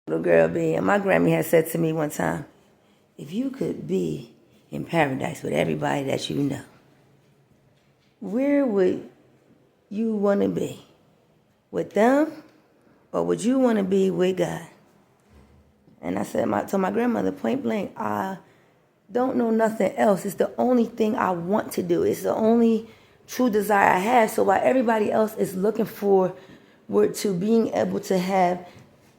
Little girl be, and my Grammy had said to me one time, if you could be in paradise with everybody that you know, where would you want to be? With them, or would you want to be with God? And I said to my grandmother, point blank, I don't know nothing else. It's the only thing I want to do. It's the only true desire I have. So while everybody else is looking forward to being able to have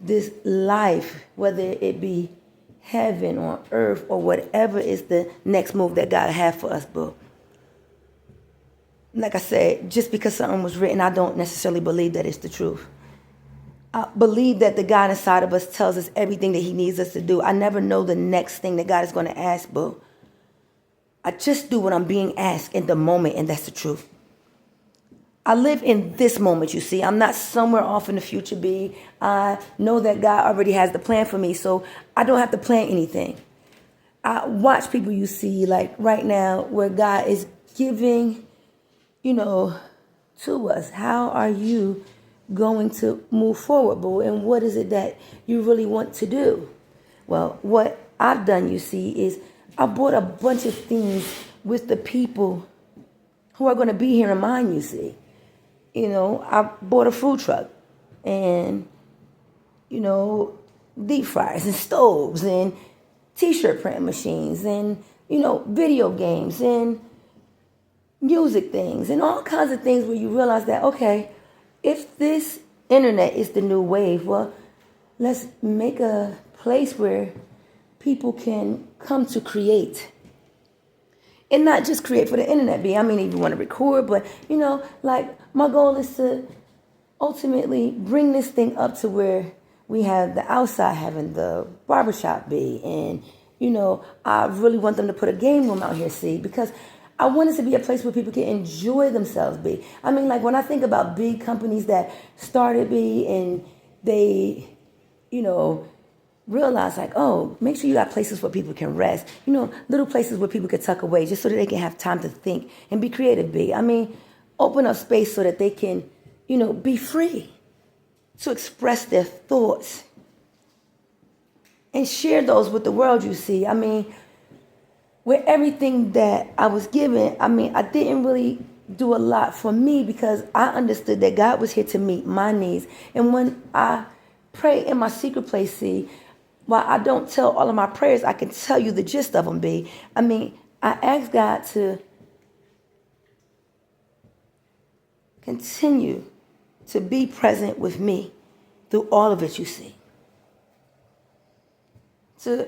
this life, whether it be heaven on earth or whatever is the next move that God has for us, but like I said, just because something was written, I don't necessarily believe that it's the truth. I believe that the God inside of us tells us everything that he needs us to do. I never know the next thing that God is going to ask, but I just do what I'm being asked in the moment, and that's the truth. I live in this moment, you see. I'm not somewhere off in the future, B. I know that God already has the plan for me, so I don't have to plan anything. I watch people, you see, like right now, where God is giving, to us. How are you going to move forward, boo? And what is it that you really want to do? Well, what I've done, you see, is I bought a bunch of things with the people who are going to be here in mine, you see. I bought a food truck and, deep fryers and stoves and t-shirt print machines and, video games and music things and all kinds of things where you realize that, okay, if this internet is the new wave, well, let's make a place where people can come to create. And not just create for the internet, B. I mean, if you want to record, but, my goal is to ultimately bring this thing up to where we have the outside having the barbershop be. And, I really want them to put a game room out here, see, because I want it to be a place where people can enjoy themselves, B. I mean, like when I think about big companies that started, B, and they, realize like, oh, make sure you got places where people can rest. Little places where people can tuck away just so that they can have time to think and be creative, B. I mean, open up space so that they can, be free to express their thoughts and share those with the world, you see. I mean, with everything that I was given, I didn't really do a lot for me because I understood that God was here to meet my needs. And when I pray in my secret place, see, while I don't tell all of my prayers, I can tell you the gist of them, B. I ask God to continue to be present with me through all of it, you see. To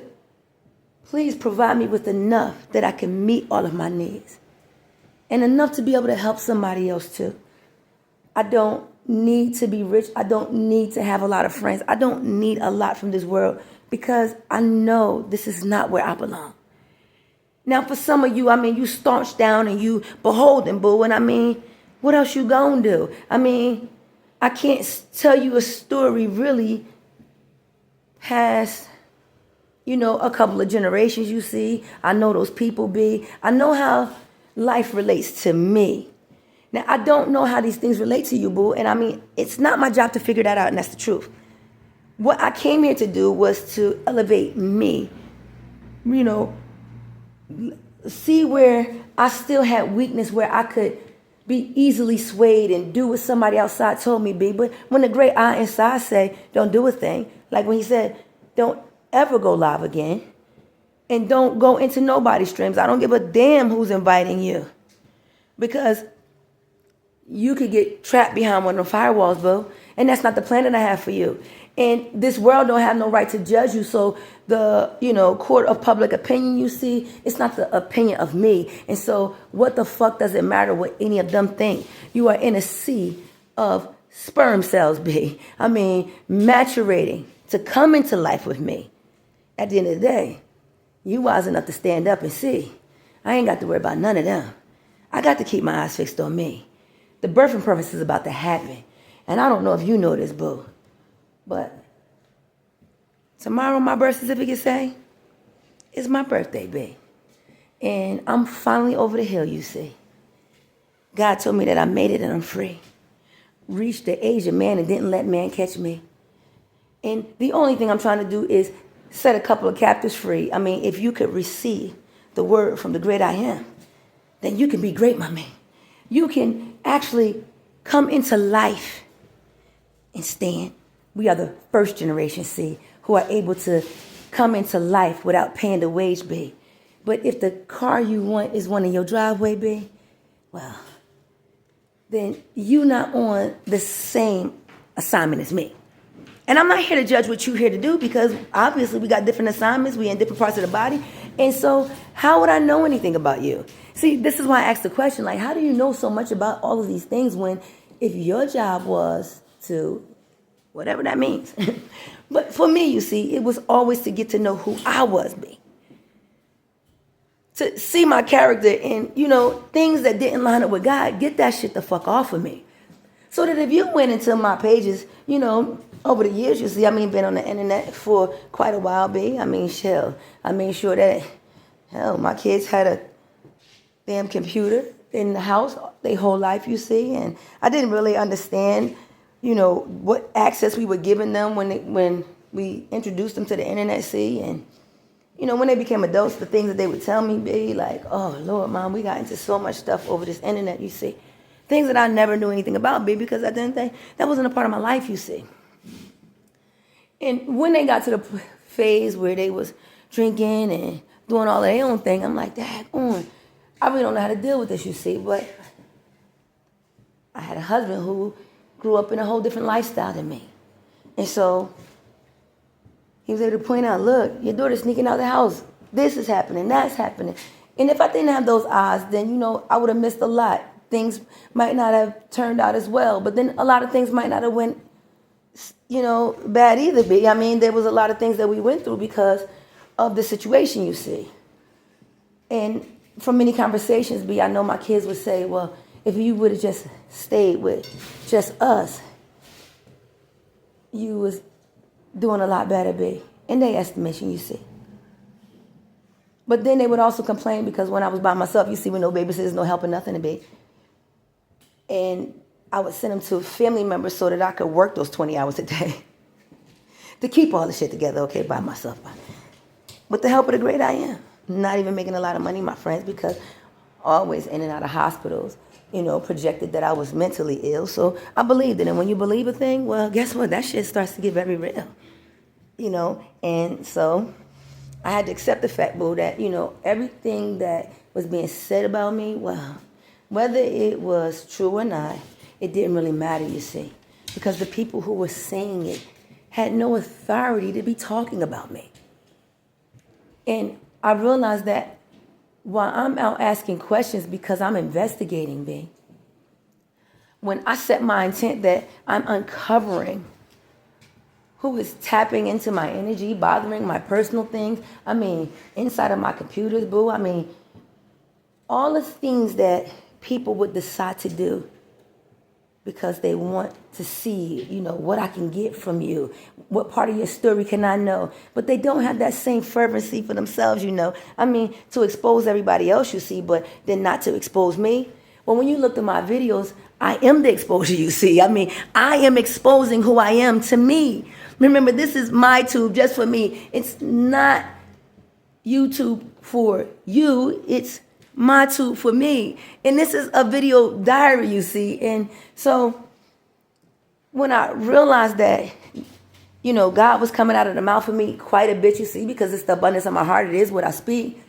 please provide me with enough that I can meet all of my needs. And enough to be able to help somebody else too. I don't need to be rich. I don't need to have a lot of friends. I don't need a lot from this world because I know this is not where I belong. Now, for some of you, you staunch down and you beholden, boo. And what else you gonna do? I can't tell you a story really past, a couple of generations, you see. I know those people, B. I know how life relates to me. Now, I don't know how these things relate to you, boo. And it's not my job to figure that out, and that's the truth. What I came here to do was to elevate me, see where I still had weakness, where I could be easily swayed and do what somebody outside told me be. But when the great I inside say, don't do a thing, like when he said, don't ever go live again, and don't go into nobody's streams. I don't give a damn who's inviting you, because you could get trapped behind one of the firewalls, boo. And that's not the plan that I have for you. And this world don't have no right to judge you. So the, court of public opinion, you see, it's not the opinion of me. And so what the fuck does it matter what any of them think? You are in a sea of sperm cells, B. Maturating to come into life with me. At the end of the day, you wise enough to stand up and see. I ain't got to worry about none of them. I got to keep my eyes fixed on me. The birthing purpose is about to happen. And I don't know if you know this, boo. But tomorrow my birth certificate say, it's my birthday, B. And I'm finally over the hill, you see. God told me that I made it and I'm free. Reached the age of man and didn't let man catch me. And the only thing I'm trying to do is set a couple of captives free. I mean, if you could receive the word from the great I am, then you can be great, my man. You can actually come into life and stand. We are the first generation, see, who are able to come into life without paying the wage, B. But if the car you want is one in your driveway, B, well, then you're not on the same assignment as me. And I'm not here to judge what you're here to do, because obviously we got different assignments. We in different parts of the body. And so how would I know anything about you? See, this is why I asked the question, like, how do you know so much about all of these things when if your job was to, whatever that means. But for me, you see, it was always to get to know who I was, B. To see my character and, things that didn't line up with God, get that shit the fuck off of me. So that if you went into my pages, over the years, you see, been on the internet for quite a while, B. I made sure that, my kids had a damn computer in the house their whole life, you see. And I didn't really understand, what access we were giving them when we introduced them to the internet, see. And, when they became adults, the things that they would tell me, be like, oh, Lord, Mom, we got into so much stuff over this internet, you see. Things that I never knew anything about, B, because at the end of the day, that wasn't a part of my life, you see. And when they got to the phase where they was drinking and doing all their own thing, I'm like, Dad, I really don't know how to deal with this, you see. But I had a husband who grew up in a whole different lifestyle than me. And so he was able to point out, look, your daughter's sneaking out the house. This is happening, that's happening. And if I didn't have those eyes, then, I would have missed a lot. Things might not have turned out as well. But then a lot of things might not have went, bad either, B. There was a lot of things that we went through because of the situation, you see. And from many conversations, B, I know my kids would say, well, if you would have just stayed with just us, you was doing a lot better, B, in their estimation, you see. But then they would also complain because when I was by myself, you see, with no babysitters, no helping, nothing to be. And I would send them to family members so that I could work those 20 hours a day to keep all the shit together, okay, by myself. With the help of the great I am. Not even making a lot of money, my friends, because always in and out of hospitals, projected that I was mentally ill. So I believed it. And when you believe a thing, well, guess what? That shit starts to get very real, And so I had to accept the fact, boo, that, everything that was being said about me, well, whether it was true or not, it didn't really matter, you see. Because the people who were saying it had no authority to be talking about me. And I realized that while I'm out asking questions because I'm investigating, B, when I set my intent that I'm uncovering who is tapping into my energy, bothering my personal things, inside of my computers, boo, all the things that people would decide to do because they want to see, what I can get from you. What part of your story can I know? But they don't have that same fervency for themselves, to expose everybody else, you see, but then not to expose me. Well, when you look at my videos, I am the exposure, you see. I am exposing who I am to me. Remember, this is my tube just for me. It's not YouTube for you. It's my tube for me. And this is a video diary, you see. And so when I realized that, God was coming out of the mouth of me quite a bit, you see, because it's the abundance of my heart. It is what I speak.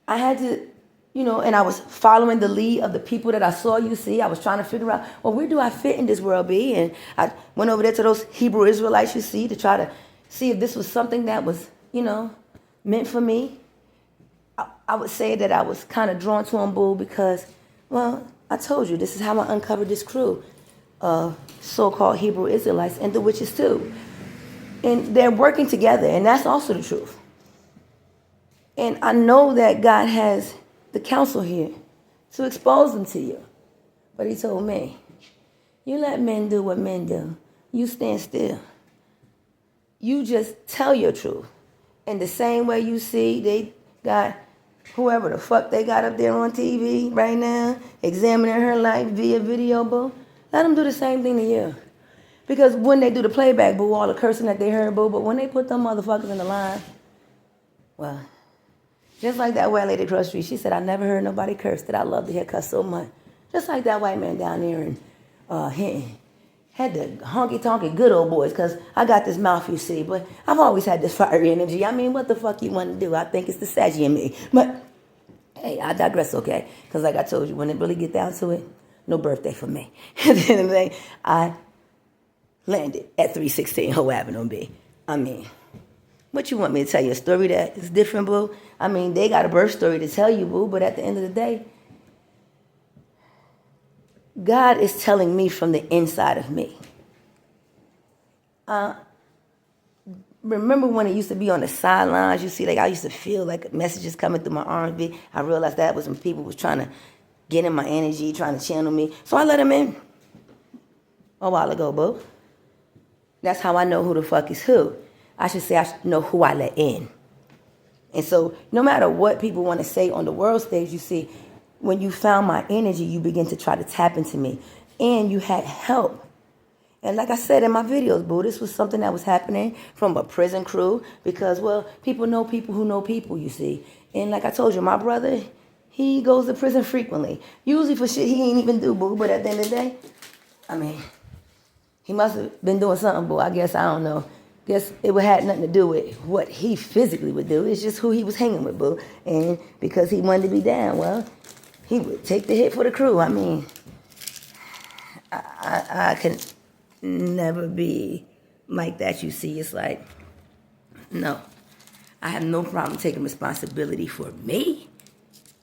I had to, and I was following the lead of the people that I saw, you see. I was trying to figure out, well, where do I fit in this world, B? And I went over there to those Hebrew Israelites, you see, to try to see if this was something that was, meant for me. I would say that I was kind of drawn to them, boo, because, well, I told you, this is how I uncovered this crew of so-called Hebrew Israelites and the witches too. And they're working together, and that's also the truth. And I know that God has the counsel here to expose them to you. But he told me, you let men do what men do. You stand still. You just tell your truth. And the same way you see they got whoever the fuck they got up there on TV right now, examining her life via video, boo. Let them do the same thing to you. Because when they do the playback, boo, all the cursing that they heard, boo, but when they put them motherfuckers in the line, well, just like that white lady across the street, she said, I never heard nobody curse that I love to hear cuss so much. Just like that white man down there in Hinton. Had the honky-tonky good old boys, because I got this mouth, you see, but I've always had this fiery energy. I mean, what the fuck you want to do? I think it's the Saggy in me. But, hey, I digress, okay? Because like I told you, when it really get down to it, no birthday for me. At the end of the day, I landed at 316 Hoe Avenue B. I mean, what you want me to tell you? A story that is different, boo? I mean, they got a birth story to tell you, boo, but at the end of the day, God is telling me from the inside of me. Remember when it used to be on the sidelines, you see, like I used to feel like messages coming through my arms. I realized that was when people was trying to get in my energy, trying to channel me. So I let them in a while ago, boo. That's how I know who the fuck is who. I should say I should know who I let in. And so no matter what people want to say on the world stage, you see, when you found my energy, you begin to try to tap into me. And you had help. And like I said in my videos, boo, this was something that was happening from a prison crew. Because, well, people know people who know people, you see. And like I told you, my brother, he goes to prison frequently. Usually for shit he ain't even do, boo. But at the end of the day, I mean, he must have been doing something, boo. I guess, I don't know. Guess it would have nothing to do with what he physically would do. It's just who he was hanging with, boo. And because he wanted to be down, well, he would take the hit for the crew. I mean, I can never be like that, you see. It's like, no. I have no problem taking responsibility for me.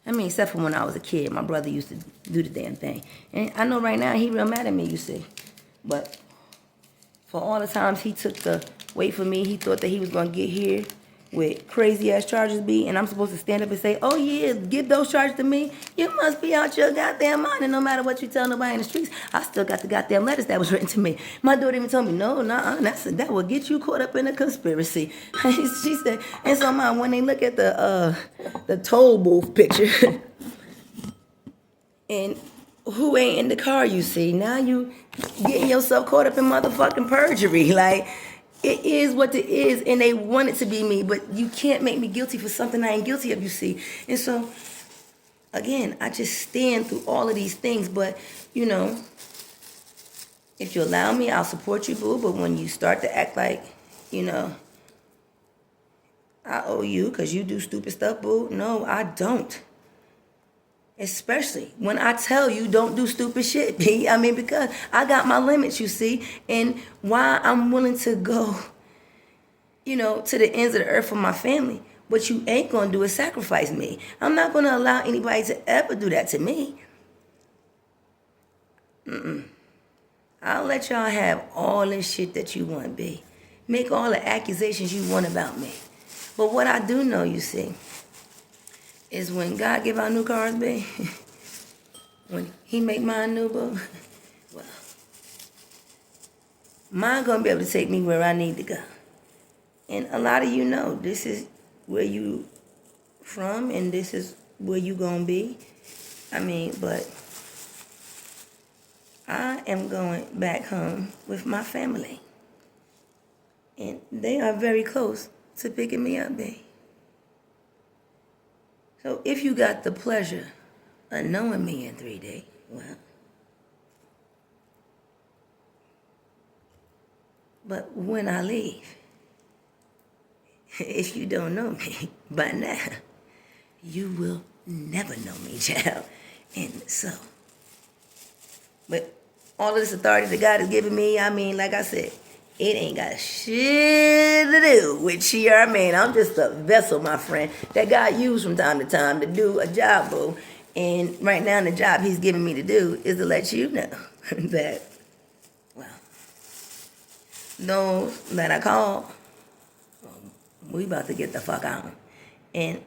I mean, except for when I was a kid. My brother used to do the damn thing. And I know right now he real mad at me, you see. But for all the times he took the wait for me, he thought that he was going to get here with crazy-ass charges be, and I'm supposed to stand up and say, oh, yeah, give those charges to me. You must be out your goddamn mind, and no matter what you tell nobody in the streets, I still got the goddamn letters that was written to me. My daughter even told me, no, that will get you caught up in a conspiracy. She said, and so, Mom, when they look at the toll booth picture, and who ain't in the car, you see, now you getting yourself caught up in motherfucking perjury, like, it is what it is, and they want it to be me, but you can't make me guilty for something I ain't guilty of, you see. And so, again, I just stand through all of these things, but, you know, if you allow me, I'll support you, boo, but when you start to act like, you know, I owe you because you do stupid stuff, boo, no, I don't. Especially when I tell you don't do stupid shit, B. I mean, because I got my limits, you see, and why I'm willing to go, you know, to the ends of the earth for my family. What you ain't gonna do is sacrifice me. I'm not gonna allow anybody to ever do that to me. I'll let y'all have all this shit that you want, B. Make all the accusations you want about me. But what I do know, you see, is when God give out new cars, babe, when he make mine new, boo, well, mine gonna be able to take me where I need to go. And a lot of you know this is where you from and this is where you gonna be. I mean, but I am going back home with my family. And they are very close to picking me up, babe. So if you got the pleasure of knowing me in 3D, well, but when I leave, if you don't know me by now, you will never know me, child. And so, but all of this authority that God has given me, I mean, like I said, it ain't got shit to do with she or man. I'm just a vessel, my friend, that God used from time to time to do a job, boo. And right now, the job he's giving me to do is to let you know that, well, those that I call, we about to get the fuck out. And,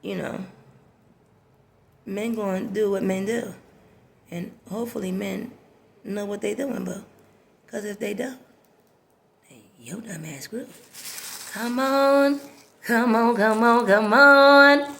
you know, men gonna do what men do. And hopefully men know what they doing, boo. Because if they don't, hey, your dumb ass screwed. Come on, come on, come on, come on.